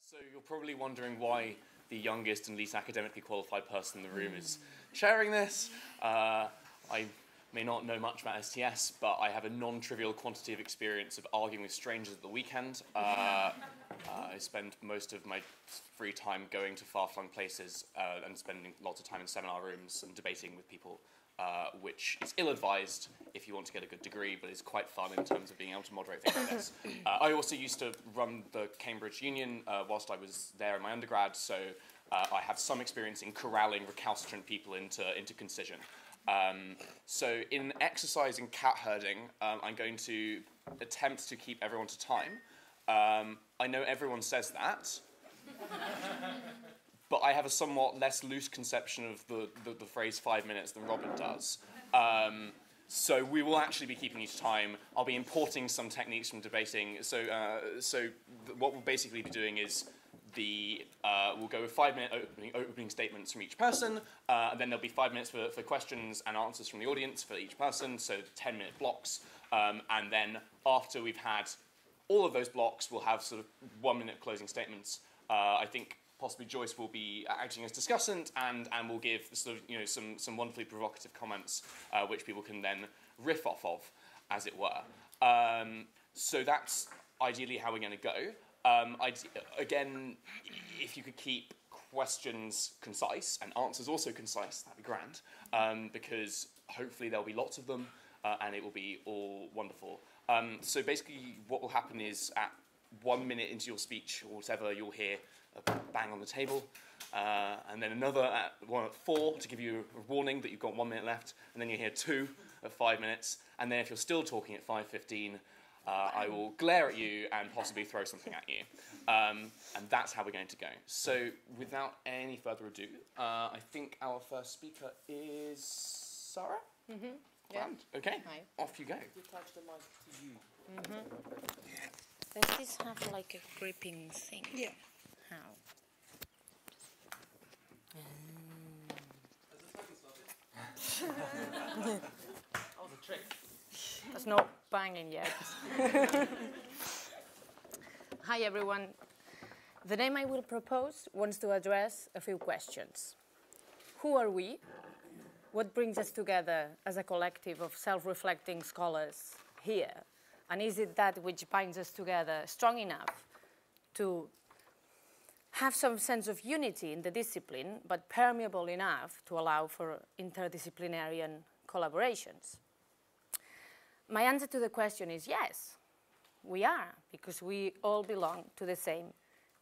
So you're probably wondering why the youngest and least academically qualified person in the room is sharing this. I may not know much about STS, but I have a non-trivial quantity of experience of arguing with strangers at the weekend. I spend most of my free time going to far-flung places and spending lots of time in seminar rooms and debating with people, which is ill-advised if you want to get a good degree, but is quite fun in terms of being able to moderate things like this. I also used to run the Cambridge Union whilst I was there in my undergrad, so I have some experience in corralling recalcitrant people into concision. So in exercise in cat herding, I'm going to attempt to keep everyone to time. I know everyone says that, but I have a somewhat less loose conception of the phrase 5 minutes than Robin does. So we will actually be keeping you to time. I'll be importing some techniques from debating. So what we'll basically be doing is we'll go with 5-minute opening statements from each person, and then there'll be 5 minutes for questions and answers from the audience for each person, so 10-minute blocks. And then after we've had all of those blocks, we'll have sort of 1-minute closing statements. I think possibly Joyce will be acting as discussant and will give sort of, some wonderfully provocative comments which people can then riff off of, as it were. So that's ideally how we're going to go. Again, if you could keep questions concise and answers also concise, that'd be grand, because hopefully there'll be lots of them and it will be all wonderful. So basically what will happen is at 1 minute into your speech or whatever, you'll hear a bang on the table, and then another one at 4 to give you a warning that you've got 1 minute left, and then you hear 2 at 5 minutes, and then if you're still talking at 5:15, I will glare at you and possibly throw something at you. And that's how we're going to go. So without any further ado, I think our first speaker is Sarah? Mm-hmm. Yeah. Okay, Hi. off you go. You touch the mic to you. Mm-hmm. Does this have like a gripping thing? Yeah. How? That was a trick. There's no banging yet. Hi everyone. The name I will propose wants to address a few questions. Who are we? What brings us together as a collective of self-reflecting scholars here? And is it that which binds us together strong enough to have some sense of unity in the discipline, but permeable enough to allow for interdisciplinary collaborations? My answer to the question is yes, we are, because we all belong to the same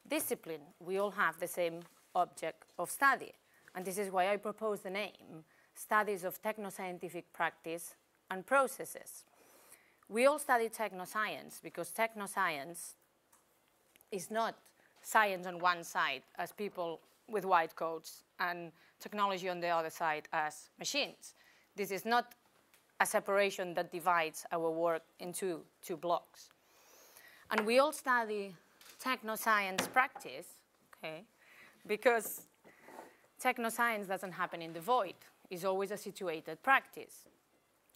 discipline. We all have the same object of study. And this is why I propose the name, Studies of Technoscientific Practice and Processes. We all study technoscience because technoscience is not science on one side as people with white coats and technology on the other side as machines. This is not a separation that divides our work into two blocks. And we all study technoscience practice, okay, because technoscience doesn't happen in the void. It's always a situated practice.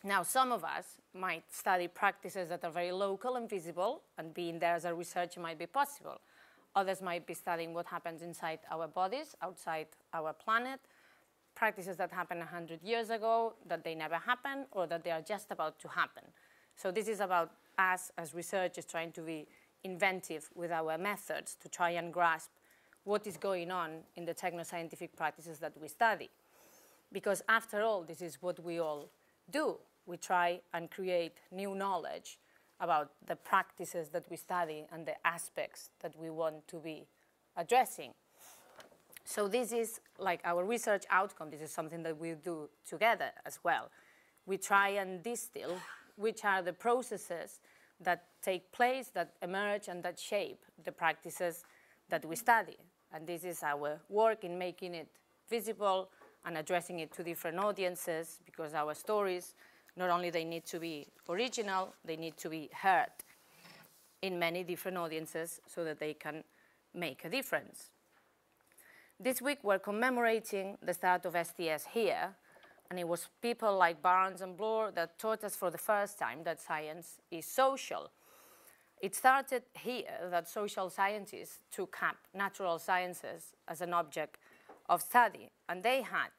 Now, some of us might study practices that are very local and visible, and being there as a researcher might be possible. Others might be studying what happens inside our bodies, outside our planet, practices that happened 100 years ago, that they never happen, or that they are just about to happen. So this is about us as researchers trying to be inventive with our methods to try and grasp what is going on in the technoscientific practices that we study. Because after all, this is what we all do. We try and create new knowledge about the practices that we study and the aspects that we want to be addressing. So this is like our research outcome. This is something that we do together as well. We try and distill which are the processes that take place, that emerge, and that shape the practices that we study. And this is our work in making it visible and addressing it to different audiences, because our stories, not only they need to be original, they need to be heard in many different audiences so that they can make a difference. This week we're commemorating the start of STS here, and it was people like Barnes and Bloor that taught us for the first time that science is social. It started here that social scientists took up natural sciences as an object of study, and they had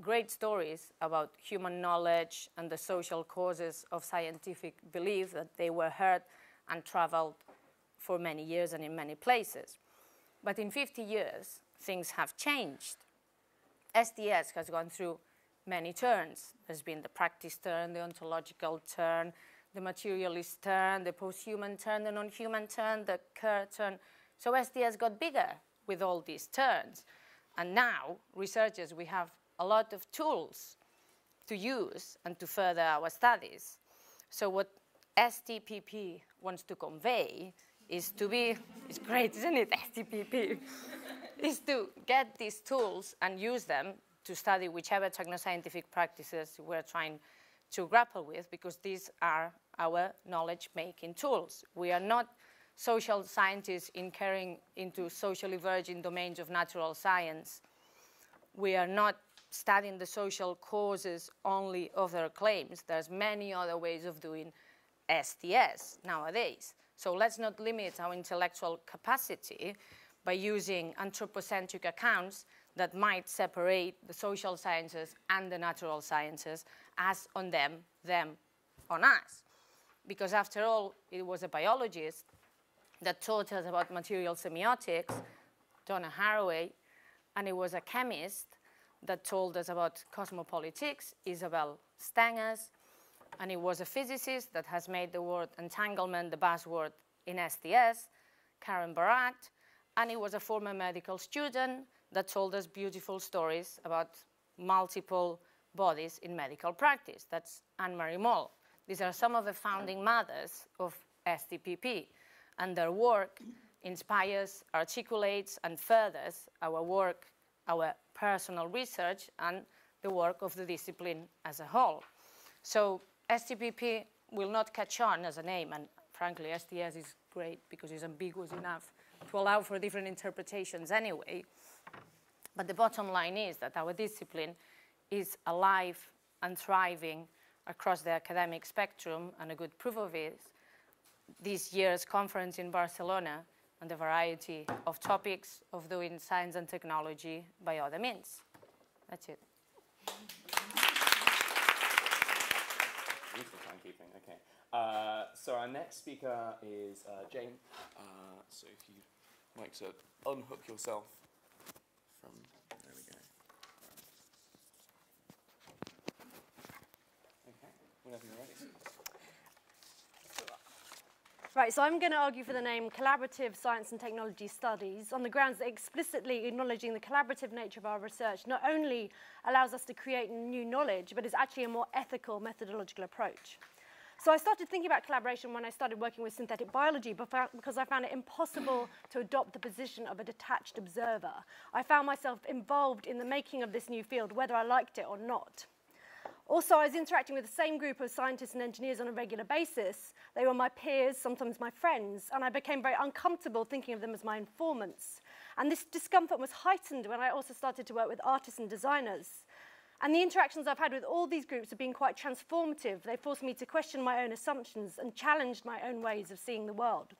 great stories about human knowledge and the social causes of scientific belief that they were heard and traveled for many years and in many places. But in 50 years, things have changed. STS has gone through many turns. There's been the practice turn, the ontological turn, the materialist turn, the post-human turn, the non-human turn, the Kerr turn. So STS got bigger with all these turns. And now, researchers, we have a lot of tools to use and to further our studies. So what STPP wants to convey is to be, it's great, isn't it, STPP? Is to get these tools and use them to study whichever technoscientific practices we're trying to grapple with, because these are our knowledge-making tools. We are not social scientists incurring into socially virgin domains of natural science. We are not studying the social causes only of their claims. There's many other ways of doing STS nowadays. So let's not limit our intellectual capacity by using anthropocentric accounts that might separate the social sciences and the natural sciences as on them, them on us. Because after all, it was a biologist that taught us about material semiotics, Donna Haraway, and it was a chemist that told us about cosmopolitics, Isabel Stengers, and it was a physicist that has made the word entanglement the buzzword in STS, Karen Barat, and it was a former medical student that told us beautiful stories about multiple bodies in medical practice. That's Anne-Marie Moll. These are some of the founding mothers of STPP, and their work inspires, articulates, and furthers our work, our personal research, and the work of the discipline as a whole. So STPP will not catch on as a name, and frankly, STS is great because it's ambiguous enough to allow for different interpretations anyway. But the bottom line is that our discipline is alive and thriving across the academic spectrum, and a good proof of it is this year's conference in Barcelona and the variety of topics of doing science and technology by other means. That's it. Beautiful timekeeping, okay. So our next speaker is Jane. So if you'd like to unhook yourself from, there we go. Okay, whenever you're ready. Right, so I'm going to argue for the name Collaborative Science and Technology Studies on the grounds that explicitly acknowledging the collaborative nature of our research not only allows us to create new knowledge, but is actually a more ethical methodological approach. So I started thinking about collaboration when I started working with synthetic biology because I found it impossible to adopt the position of a detached observer. I found myself involved in the making of this new field, whether I liked it or not. Also, I was interacting with the same group of scientists and engineers on a regular basis. They were my peers, sometimes my friends, and I became very uncomfortable thinking of them as my informants. And this discomfort was heightened when I also started to work with artists and designers. And the interactions I've had with all these groups have been quite transformative. They forced me to question my own assumptions and challenged my own ways of seeing the world.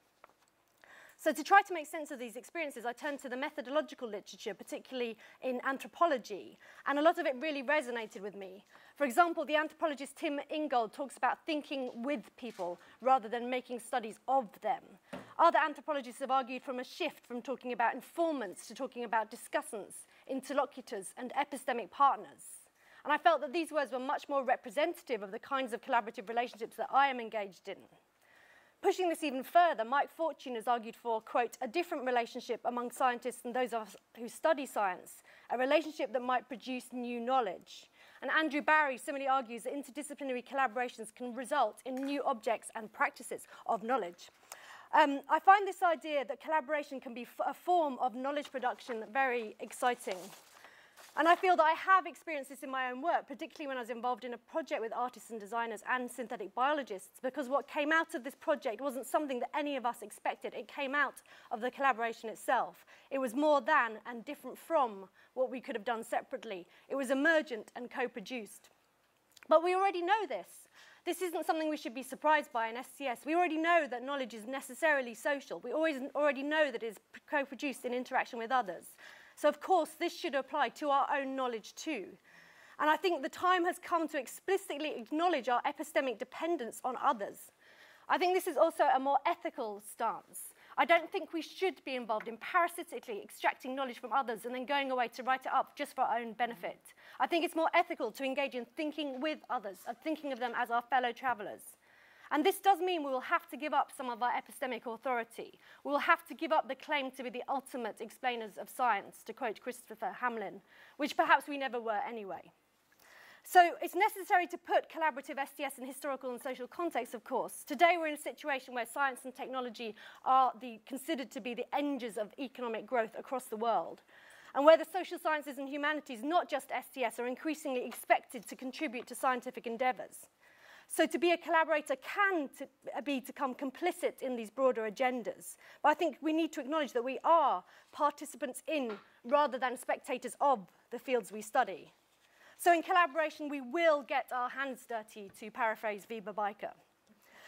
So to try to make sense of these experiences, I turned to the methodological literature, particularly in anthropology, and a lot of it really resonated with me. For example, the anthropologist Tim Ingold talks about thinking with people rather than making studies of them. Other anthropologists have argued from a shift from talking about informants to talking about discussants, interlocutors, and epistemic partners. And I felt that these words were much more representative of the kinds of collaborative relationships that I am engaged in. Pushing this even further, Mike Fortune has argued for, quote, a different relationship among scientists and those of us who study science, a relationship that might produce new knowledge. And Andrew Barry similarly argues that interdisciplinary collaborations can result in new objects and practices of knowledge. I find this idea that collaboration can be a form of knowledge production very exciting. And I feel that I have experienced this in my own work, particularly when I was involved in a project with artists and designers and synthetic biologists, because what came out of this project wasn't something that any of us expected. It came out of the collaboration itself. It was more than and different from what we could have done separately. It was emergent and co-produced. But we already know this. This isn't something we should be surprised by in STS. We already know that knowledge is necessarily social. We already know that it's co-produced in interaction with others. So of course, this should apply to our own knowledge too. And I think the time has come to explicitly acknowledge our epistemic dependence on others. I think this is also a more ethical stance. I don't think we should be involved in parasitically extracting knowledge from others and then going away to write it up just for our own benefit. I think it's more ethical to engage in thinking with others, and thinking of them as our fellow travellers. And this does mean we will have to give up some of our epistemic authority. We will have to give up the claim to be the ultimate explainers of science, to quote Christopher Hamlin, which perhaps we never were anyway. So it's necessary to put collaborative STS in historical and social context, of course. Today we're in a situation where science and technology are considered to be the engines of economic growth across the world, and where the social sciences and humanities, not just STS, are increasingly expected to contribute to scientific endeavours. So to be a collaborator can become complicit in these broader agendas. But I think we need to acknowledge that we are participants in, rather than spectators of, the fields we study. So in collaboration, we will get our hands dirty, to paraphrase Weber Biker.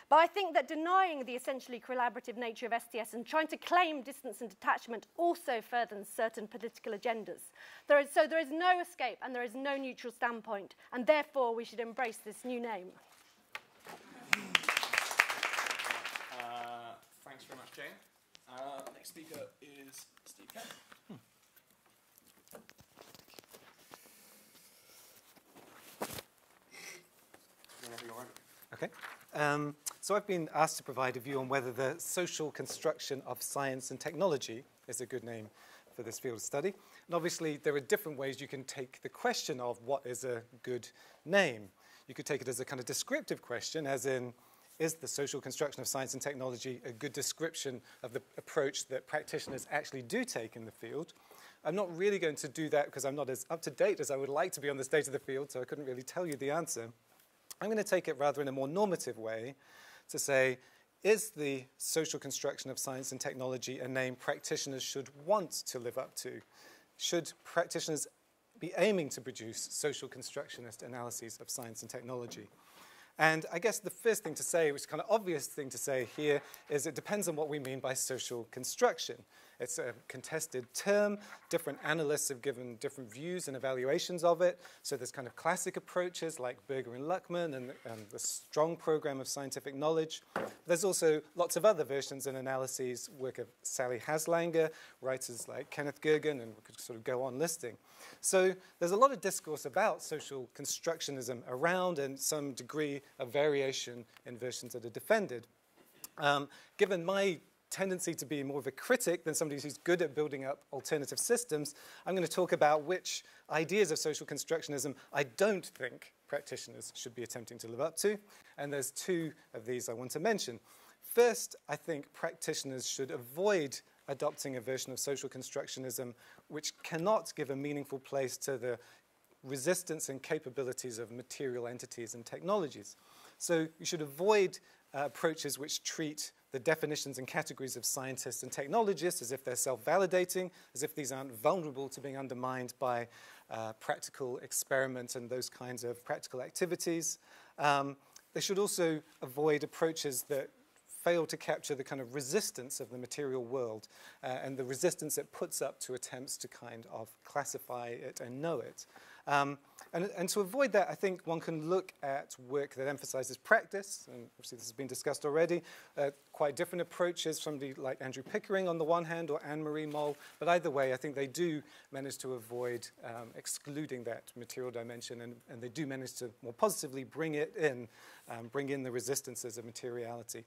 But I think that denying the essentially collaborative nature of STS and trying to claim distance and detachment also furthers certain political agendas. So there is no escape and there is no neutral standpoint, and therefore we should embrace this new name. Thanks very much, Jane. Next speaker is Steve Kemp. Whenever you're ready. Okay. So I've been asked to provide a view on whether the social construction of science and technology is a good name for this field of study. And obviously, there are different ways you can take the question of what is a good name. You could take it as a kind of descriptive question, as in, is the social construction of science and technology a good description of the approach that practitioners actually do take in the field? I'm not really going to do that because I'm not as up-to-date as I would like to be on the state of the field, so I couldn't really tell you the answer. I'm going to take it rather in a more normative way to say, is the social construction of science and technology a name practitioners should want to live up to? Should practitioners be aiming to produce social constructionist analyses of science and technology? And I guess the first thing to say, which is kind of obvious thing to say here, is it depends on what we mean by social construction. It's a contested term. Different analysts have given different views and evaluations of it. So there's kind of classic approaches like Berger and Luckman and the strong program of scientific knowledge. There's also lots of other versions and analyses, work of Sally Haslanger, writers like Kenneth Gergen, and we could sort of go on listing. So there's a lot of discourse about social constructionism around, and some degree of variation in versions that are defended. Given my tendency to be more of a critic than somebody who's good at building up alternative systems, I'm going to talk about which ideas of social constructionism I don't think practitioners should be attempting to live up to. And there's two of these I want to mention. First, I think practitioners should avoid adopting a version of social constructionism which cannot give a meaningful place to the resistance and capabilities of material entities and technologies. So you should avoid approaches which treat the definitions and categories of scientists and technologists as if they're self-validating, as if these aren't vulnerable to being undermined by practical experiments and those kinds of practical activities. They should also avoid approaches that fail to capture the kind of resistance of the material world and the resistance it puts up to attempts to kind of classify it and know it. And to avoid that, I think one can look at work that emphasizes practice, and obviously this has been discussed already, quite different approaches, somebody like Andrew Pickering on the one hand, or Anne-Marie Moll, but either way, I think they do manage to avoid excluding that material dimension, and they do manage to more positively bring in the resistances of materiality.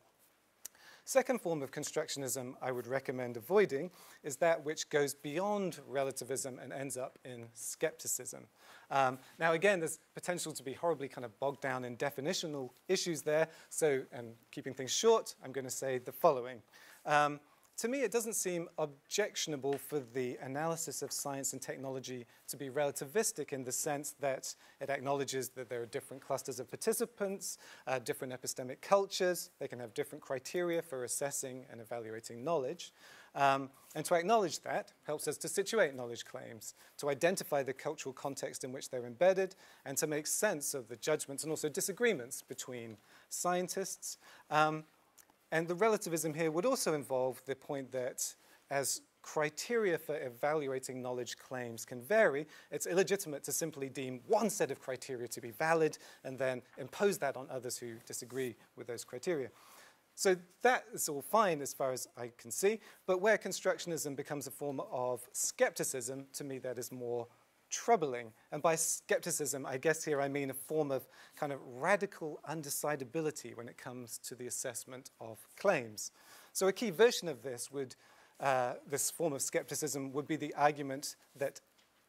Second form of constructionism I would recommend avoiding is that which goes beyond relativism and ends up in skepticism. Now again, there's potential to be horribly kind of bogged down in definitional issues there, so keeping things short, I'm going to say the following. To me, it doesn't seem objectionable for the analysis of science and technology to be relativistic in the sense that it acknowledges that there are different clusters of participants, different epistemic cultures. They can have different criteria for assessing and evaluating knowledge. And to acknowledge that helps us to situate knowledge claims, to identify the cultural context in which they're embedded, and to make sense of the judgments and also disagreements between scientists. And the relativism here would also involve the point that as criteria for evaluating knowledge claims can vary, it's illegitimate to simply deem one set of criteria to be valid and then impose that on others who disagree with those criteria. So that is all fine as far as I can see, but where constructionism becomes a form of skepticism, to me that is more troubling. And by skepticism, I guess here I mean a form of kind of radical undecidability when it comes to the assessment of claims. So a key version of this would, this form of skepticism would be the argument that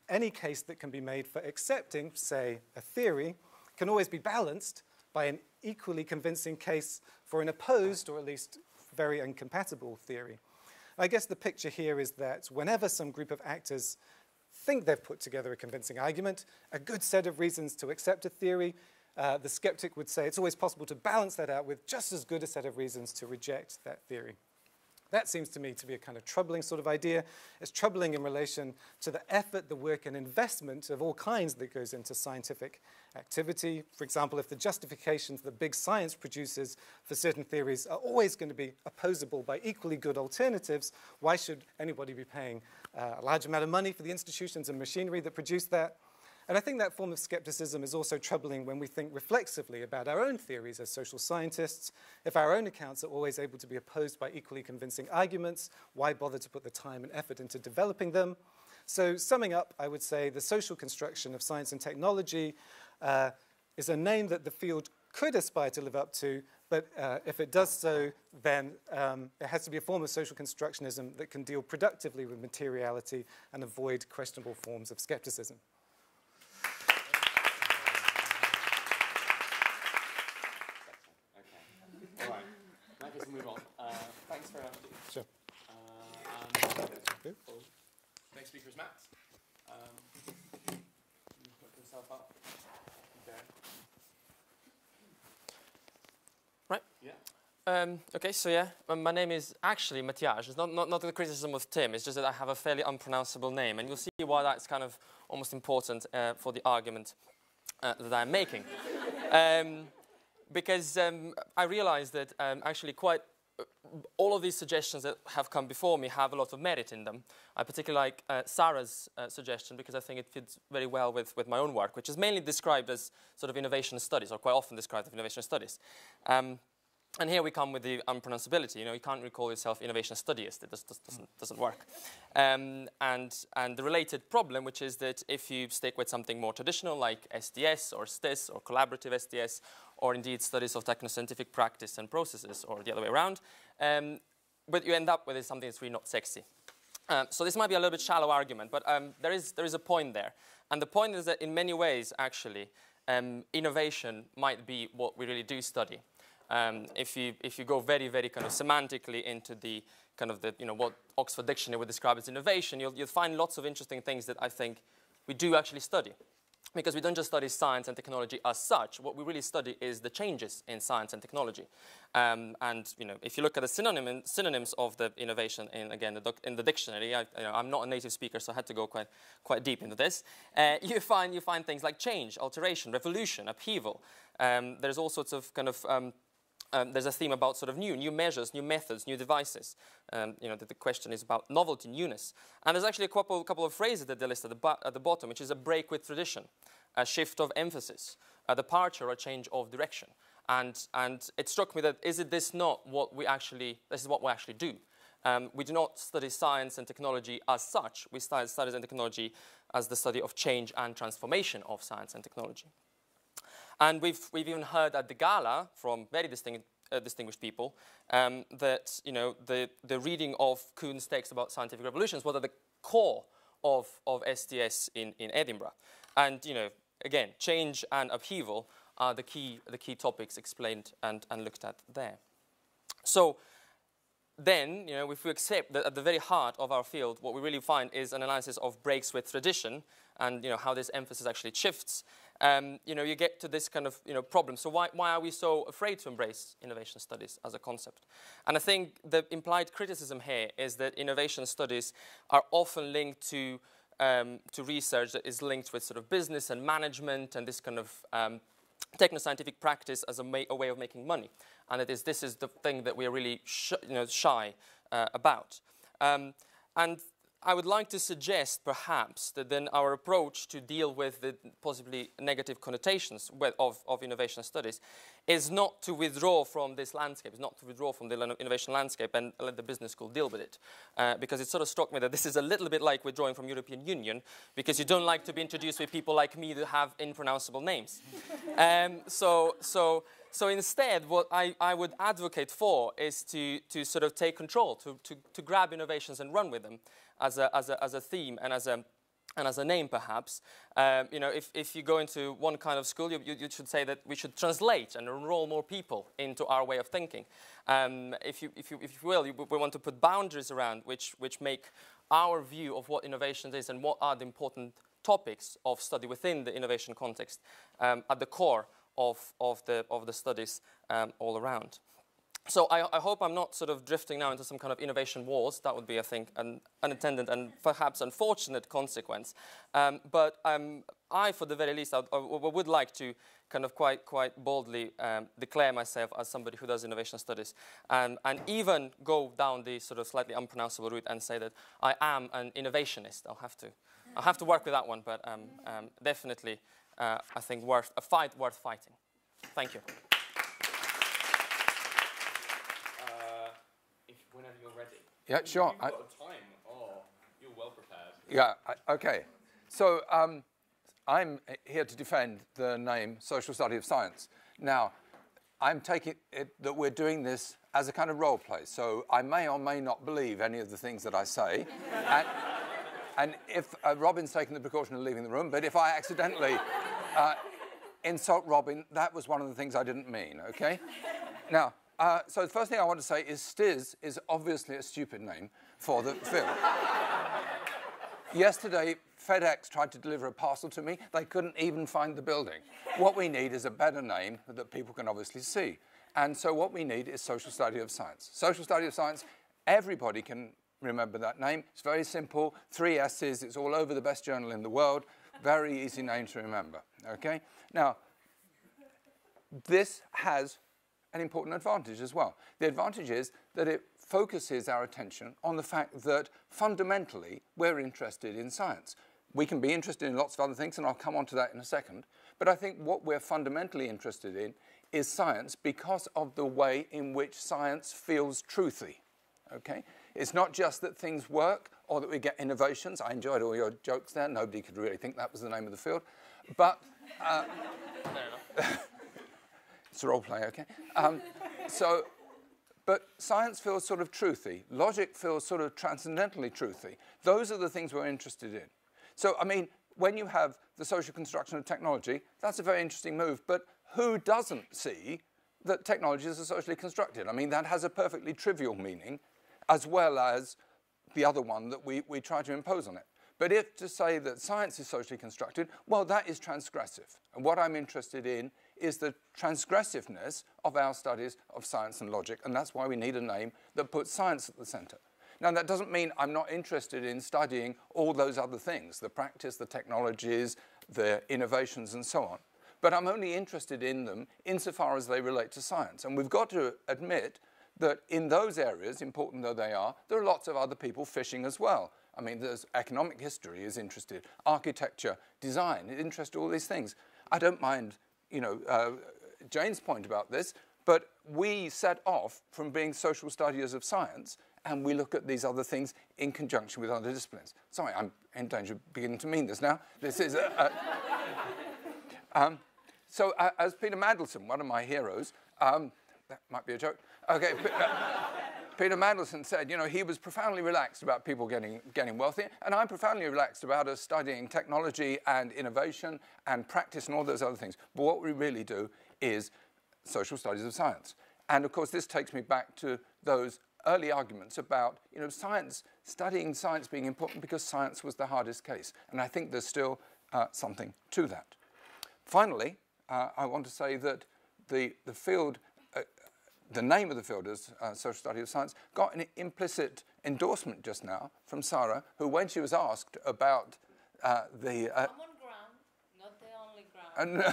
any case that can be made for accepting, say, a theory, can always be balanced by an equally convincing case for an opposed, or at least very incompatible theory. I guess the picture here is that whenever some group of actors think they've put together a convincing argument, a good set of reasons to accept a theory, the skeptic would say it's always possible to balance that out with just as good a set of reasons to reject that theory. That seems to me to be a kind of troubling sort of idea. It's troubling in relation to the effort, the work, and investment of all kinds that goes into scientific activity. For example, if the justifications that big science produces for certain theories are always going to be opposable by equally good alternatives, why should anybody be paying a large amount of money for the institutions and machinery that produce that? And I think that form of skepticism is also troubling when we think reflexively about our own theories as social scientists. If our own accounts are always able to be opposed by equally convincing arguments, why bother to put the time and effort into developing them? So summing up, I would say the social construction of science and technology is a name that the field could aspire to live up to, but if it does so, then it has to be a form of social constructionism that can deal productively with materiality and avoid questionable forms of skepticism. Move on. Thanks very much. Sure. Next speaker is Matt. Put yourself up. Okay. Right. Yeah. Okay, so yeah, my name is actually Matthias. It's not a criticism of Tim, it's just that I have a fairly unpronounceable name, and you'll see why that's kind of almost important for the argument that I'm making. Because I realized that actually all of these suggestions that have come before me have a lot of merit in them. I particularly like Sarah's suggestion because I think it fits very well with my own work, which is mainly described as sort of innovation studies, or quite often described as innovation studies. And here we come with the unpronounceability. You know, you can't recall yourself innovation studyist. It doesn't work. And the related problem, which is that if you stick with something more traditional like STS or STS or collaborative STS, or indeed studies of technoscientific practice and processes, or the other way around, what you end up with is something that's really not sexy. So this might be a little bit shallow argument, but there is a point there. And the point is that in many ways, actually, innovation might be what we really do study. If you go very, very kind of semantically into the kind of what Oxford Dictionary would describe as innovation, you'll find lots of interesting things that I think we do actually study. Because we don't just study science and technology as such. What we really study is the changes in science and technology. And if you look at the synonyms of the innovation in the dictionary, I'm not a native speaker, so I had to go quite deep into this. You find things like change, alteration, revolution, upheaval. There's all sorts of kind of there's a theme about sort of new measures, new methods, new devices. The question is about novelty, newness. And there's actually a couple of phrases that they list at the bottom, which is a break with tradition, a shift of emphasis, a departure or a change of direction. And it struck me that this is what we actually do. We do not study science and technology as such. We study science and technology as the study of change and transformation of science and technology. And we've even heard at the gala from very distinguished people that the reading of Kuhn's text about scientific revolutions was at the core of STS in Edinburgh. And again, change and upheaval are the key topics explained and looked at there. So then, if we accept that at the very heart of our field, what we really find is an analysis of breaks with tradition and how this emphasis actually shifts. you know, you get to this kind of, you know, problem. So why are we so afraid to embrace innovation studies as a concept? And I think the implied criticism here is that innovation studies are often linked to research that is linked with sort of business and management and this kind of techno-scientific practice as a way of making money. And this is the thing that we're really shy about. And I would like to suggest, perhaps, that then our approach to deal with the possibly negative connotations of innovation studies is not to withdraw from this landscape, is not to withdraw from the innovation landscape and let the business school deal with it. Because it sort of struck me that this is a little bit like withdrawing from European Union, because you don't like to be introduced with people like me that have impronounceable names. So instead, what I would advocate for is to sort of take control, to grab innovations and run with them as a theme and as a name, perhaps. You know, if you go into one kind of school, you should say that we should translate and enroll more people into our way of thinking. If you will, we want to put boundaries around which make our view of what innovation is and what are the important topics of study within the innovation context at the core of the studies all around. So I hope I'm not sort of drifting now into some kind of innovation wars. That would be, I think, an unintended and perhaps unfortunate consequence. But I, for the very least, I would like to kind of quite boldly declare myself as somebody who does innovation studies, and even go down the sort of slightly unpronounceable route and say that I am an innovationist. I'll have to work with that one, but definitely, I think a fight worth fighting. Thank you. Whenever you're ready. Yeah, sure. You've got a time. Oh, you're well prepared. Yeah, okay. So I'm here to defend the name Social Study of Science. Now, I'm taking it that we're doing this as a kind of role play. So I may or may not believe any of the things that I say. And if Robin's taken the precaution of leaving the room, but if I accidentally insult Robin, that was one of the things I didn't mean, okay? Now, so the first thing I want to say is STS is obviously a stupid name for the film. Yesterday, FedEx tried to deliver a parcel to me. They couldn't even find the building. What we need is a better name that people can obviously see. And so what we need is Social Study of Science. Social Study of Science, everybody can remember that name. It's very simple, 3 S's. It's all over the best journal in the world. Very easy name to remember, okay? Now, this has an important advantage as well. The advantage is that it focuses our attention on the fact that fundamentally we're interested in science. We can be interested in lots of other things, and I'll come on to that in a second. But I think what we're fundamentally interested in is science because of the way in which science feels truthy. Okay? It's not just that things work or that we get innovations. I enjoyed all your jokes there. Nobody could really think that was the name of the field. But it's a role play, okay? But science feels sort of truthy. Logic feels sort of transcendentally truthy. Those are the things we're interested in. So, I mean, when you have the social construction of technology, that's a very interesting move. But who doesn't see that technologies are socially constructed? I mean, that has a perfectly trivial meaning, as well as the other one that we try to impose on it. But if to say that science is socially constructed, well, that is transgressive. And what I'm interested in is the transgressiveness of our studies of science and logic, and that's why we need a name that puts science at the center. Now, that doesn't mean I'm not interested in studying all those other things, the practice, the technologies, the innovations, and so on. But I'm only interested in them insofar as they relate to science. And we've got to admit that in those areas, important though they are, there are lots of other people fishing as well. I mean, there's economic history is interested, architecture, design, it interests all these things. I don't mind, you know, Jane's point about this, but we set off from being social studies of science, and we look at these other things in conjunction with other disciplines. Sorry, I'm in danger of beginning to mean this now. This is so as Peter Mandelson, one of my heroes, that might be a joke. Okay, Peter Mandelson said, you know, he was profoundly relaxed about people getting wealthy, and I'm profoundly relaxed about us studying technology and innovation and practice and all those other things. But what we really do is social studies of science. And of course, this takes me back to those early arguments about, you know, science, studying science being important because science was the hardest case. And I think there's still something to that. Finally, I want to say that the field, the name of the field is social study of science, got an implicit endorsement just now from Sarah, who, when she was asked about the... Common ground, not the only ground.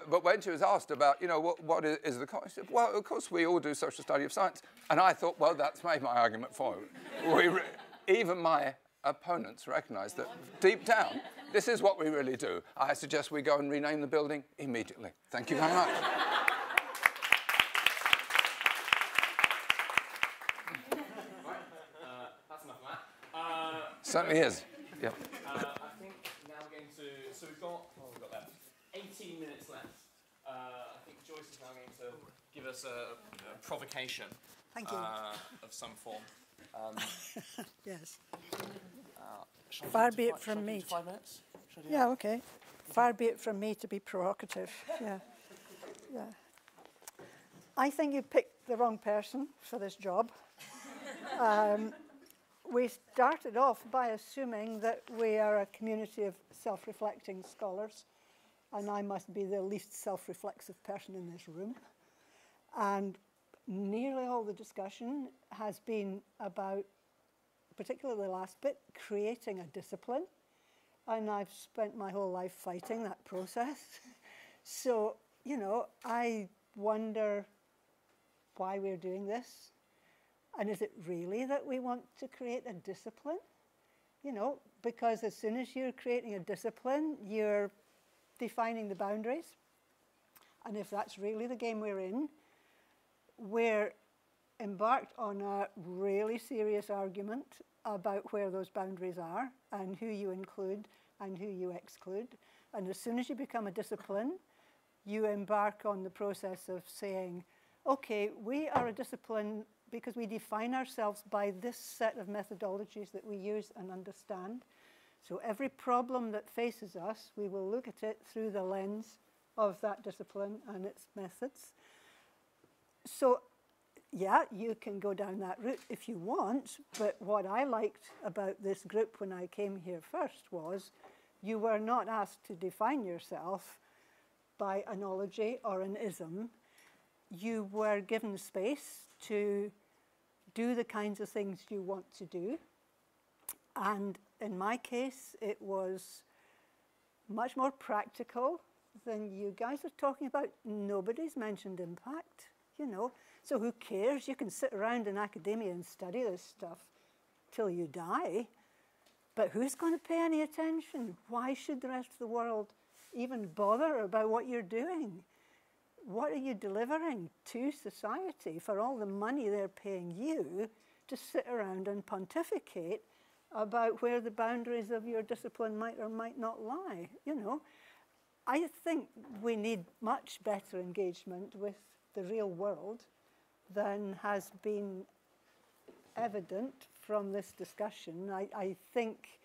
But when she was asked about, what is the cost, she said, well, of course we all do social study of science. And I thought, well, that's made my argument for you. Even my opponents recognise that deep down, this is what we really do. I suggest we go and rename the building immediately. Thank you very much. That's enough of that. Certainly is. Yep. I think now we're going to, so we've got 18 minutes left. I think Joyce is now going to give us a provocation. Thank you. Of some form. Yes. Shall I Far do be fi- it from shall I do me. 5 minutes? Shall I do Yeah, okay. Far be it from me to be provocative. Yeah. Yeah. I think you picked the wrong person for this job. We started off by assuming that we are a community of self-reflecting scholars, and I must be the least self-reflexive person in this room. And nearly all the discussion has been about, particularly the last bit, creating a discipline. And I've spent my whole life fighting that process. So, I wonder why we're doing this. And is it really that we want to create a discipline? Because as soon as you're creating a discipline, you're defining the boundaries. And if that's really the game we're in, we're embarked on a really serious argument about where those boundaries are and who you include and who you exclude. And as soon as you become a discipline, you embark on the process of saying, okay, we are a discipline because we define ourselves by this set of methodologies that we use and understand. So every problem that faces us, we will look at it through the lens of that discipline and its methods. So, yeah, you can go down that route if you want, but what I liked about this group when I came here first was you were not asked to define yourself by anology or an ism. You were given space to do the kinds of things you want to do. And in my case, it was much more practical than you guys are talking about. Nobody's mentioned impact, So who cares? You can sit around in academia and study this stuff till you die. But who's going to pay any attention? Why should the rest of the world even bother about what you're doing? What are you delivering to society for all the money they're paying you to sit around and pontificate about where the boundaries of your discipline might or might not lie? I think we need much better engagement with the real world than has been evident from this discussion. I think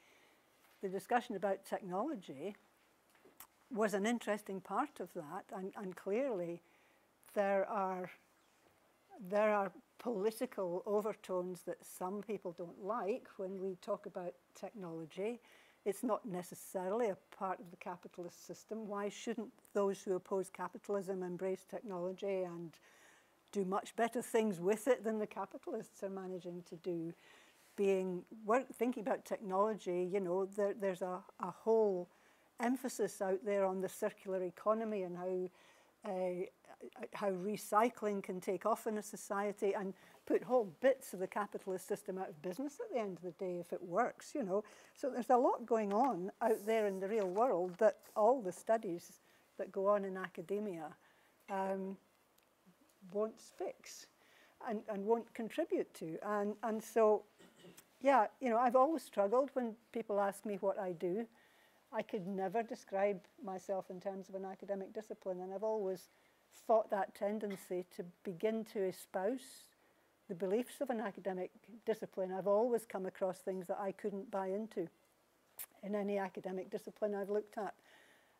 the discussion about technology was an interesting part of that, and clearly there are political overtones that some people don't like when we talk about technology. It's not necessarily a part of the capitalist system. Why shouldn't those who oppose capitalism embrace technology and do much better things with it than the capitalists are managing to do? Thinking about technology, there's a whole emphasis out there on the circular economy and how recycling can take off in a society and put whole bits of the capitalist system out of business at the end of the day if it works, So there's a lot going on out there in the real world that all the studies that go on in academia won't fix and won't contribute to. And so, yeah, I've always struggled when people ask me what I do. I could never describe myself in terms of an academic discipline, and I've always fought that tendency to begin to espouse the beliefs of an academic discipline. I've always come across things that I couldn't buy into in any academic discipline I've looked at.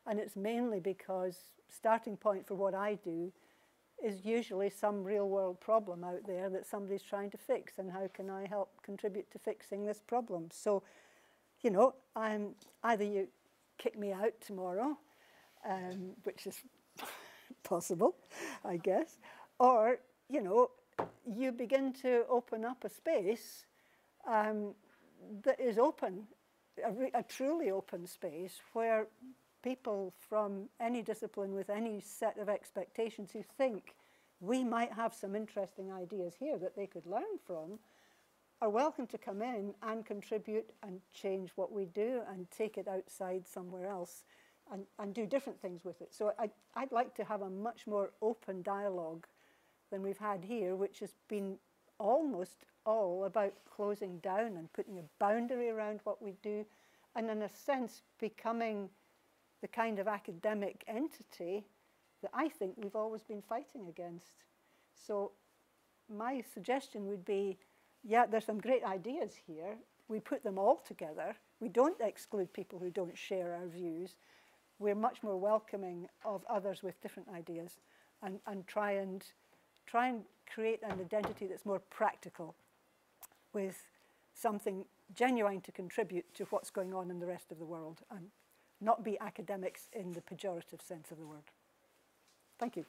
And it's mainly because starting point for what I do is usually some real world problem out there that somebody's trying to fix, and how can I help contribute to fixing this problem? So, either you kick me out tomorrow, which is possible, I guess. Or, you know, you begin to open up a space that is open, a truly open space where people from any discipline with any set of expectations who think we might have some interesting ideas here that they could learn from are welcome to come in and contribute and change what we do and take it outside somewhere else and do different things with it. So I'd like to have a much more open dialogue than we've had here, which has been almost all about closing down and putting a boundary around what we do, and in a sense becoming the kind of academic entity that I think we've always been fighting against. So my suggestion would be, yeah, there's some great ideas here. We put them all together. We don't exclude people who don't share our views. We're much more welcoming of others with different ideas, and try and create an identity that's more practical, with something genuine to contribute to what's going on in the rest of the world, and not be academics in the pejorative sense of the word. Thank you.